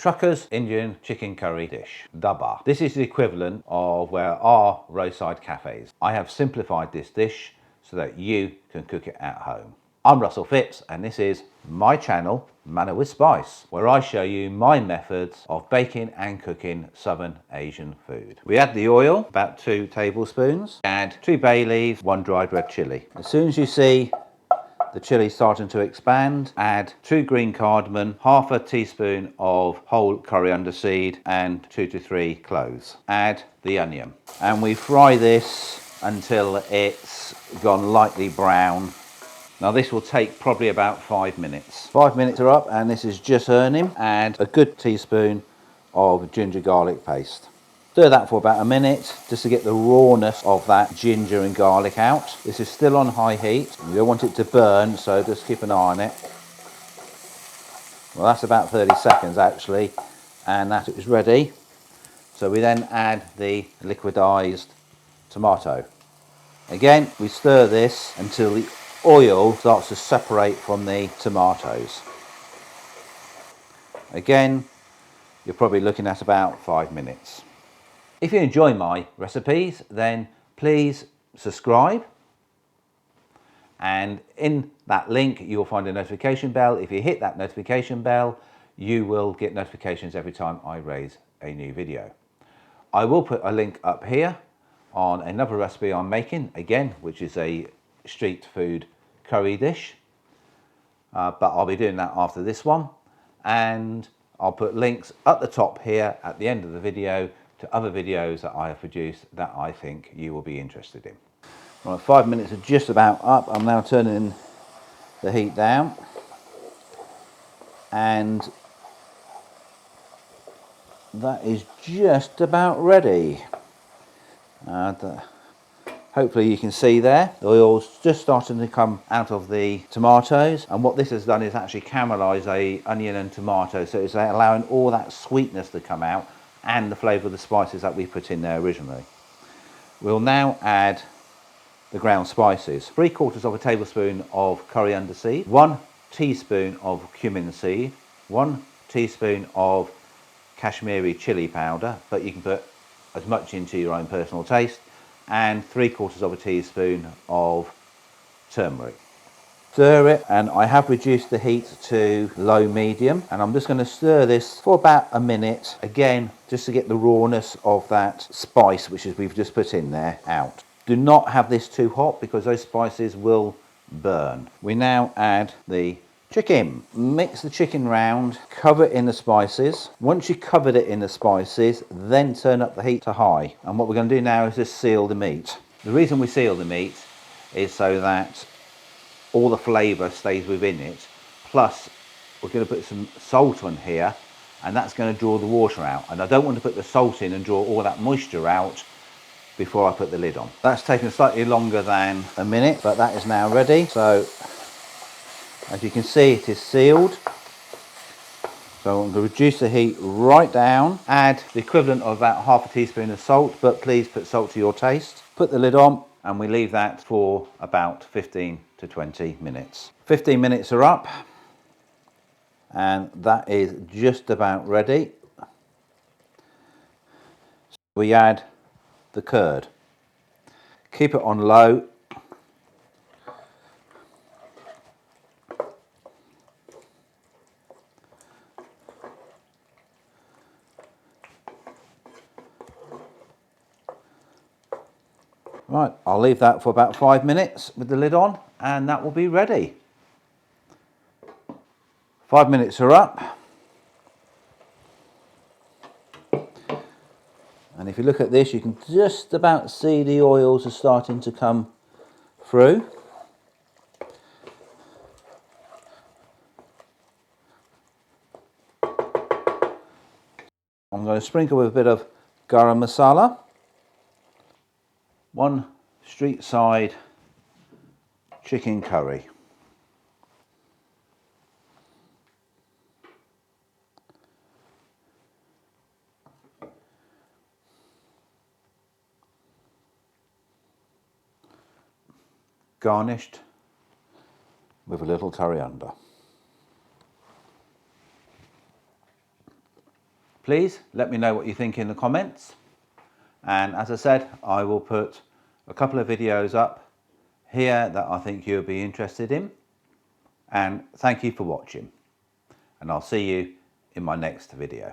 Trucker's Indian chicken curry dish, Dhaba. This is the equivalent of where our roadside cafes. I have simplified this dish so that you can cook it at home. I'm Russell Phipps and this is my channel, Manner with Spice, where I show you my methods of baking and cooking Southern Asian food. We add the oil, about 2 tablespoons, add 2 bay leaves, 1 dried red chilli. As soon as you see the chilli starting to expand, add 2 green cardamom, half a teaspoon of whole coriander seed and 2 to 3 cloves. Add the onion and we fry this until it's gone lightly brown. Now this will take probably about 5 minutes. 5 minutes are up and this is just turning. Add a good teaspoon of ginger garlic paste. Stir that for about a minute just to get the rawness of that ginger and garlic out. This is still on high heat. You don't want it to burn, so just keep an eye on it. Well, that's about 30 seconds actually, and that is ready. So we then add the liquidized tomato. Again, we stir this until the oil starts to separate from the tomatoes. Again, you're probably looking at about 5 minutes. If you enjoy my recipes, then please subscribe, and in that link you'll find a notification bell. If you hit that notification bell, you will get notifications every time I raise a new video. I will put a link up here on another recipe I'm making, again, which is a street food curry dish, but I'll be doing that after this one, and I'll put links at the top here at the end of the video to other videos that I have produced that I think you will be interested in. Right, 5 minutes are just about up. I'm now turning the heat down, and that is just about ready. Hopefully you can see there, the oil's just starting to come out of the tomatoes, and what this has done is actually caramelize the onion and tomato, so it's allowing all that sweetness to come out and the flavour of the spices that we put in there originally. We'll now add the ground spices. 3/4 of a tablespoon of coriander seed, 1 teaspoon of cumin seed, 1 teaspoon of Kashmiri chili powder, but you can put as much into your own personal taste, and 3/4 of a teaspoon of turmeric. Stir it, and I have reduced the heat to low medium, and I'm just going to stir this for about a minute, again just to get the rawness of that spice which we've just put in there out. Do not have this too hot because those spices will burn. We now add the chicken. Mix the chicken round, cover it in the spices. Once you've covered it in the spices, then turn up the heat to high. And what we're going to do now is just seal the meat. The reason we seal the meat is so that all the flavour stays within it. Plus, we're going to put some salt on here, and that's going to draw the water out. And I don't want to put the salt in and draw all that moisture out before I put the lid on. That's taken slightly longer than a minute, but that is now ready. So as you can see, it is sealed. So I'm going to reduce the heat right down, add the equivalent of about half a teaspoon of salt, but please put salt to your taste. Put the lid on, and we leave that for about 15 to 20 minutes. 15 minutes are up, and that is just about ready. We add the curd. Keep it on low. Right, I'll leave that for about 5 minutes with the lid on, and that will be ready. 5 minutes are up. And if you look at this, you can just about see the oils are starting to come through. I'm going to sprinkle with a bit of garam masala. 1 street side chicken curry. Garnished with a little coriander. Please let me know what you think in the comments. And as I said, I will put a couple of videos up here that I think you'll be interested in. And thank you for watching. And I'll see you in my next video.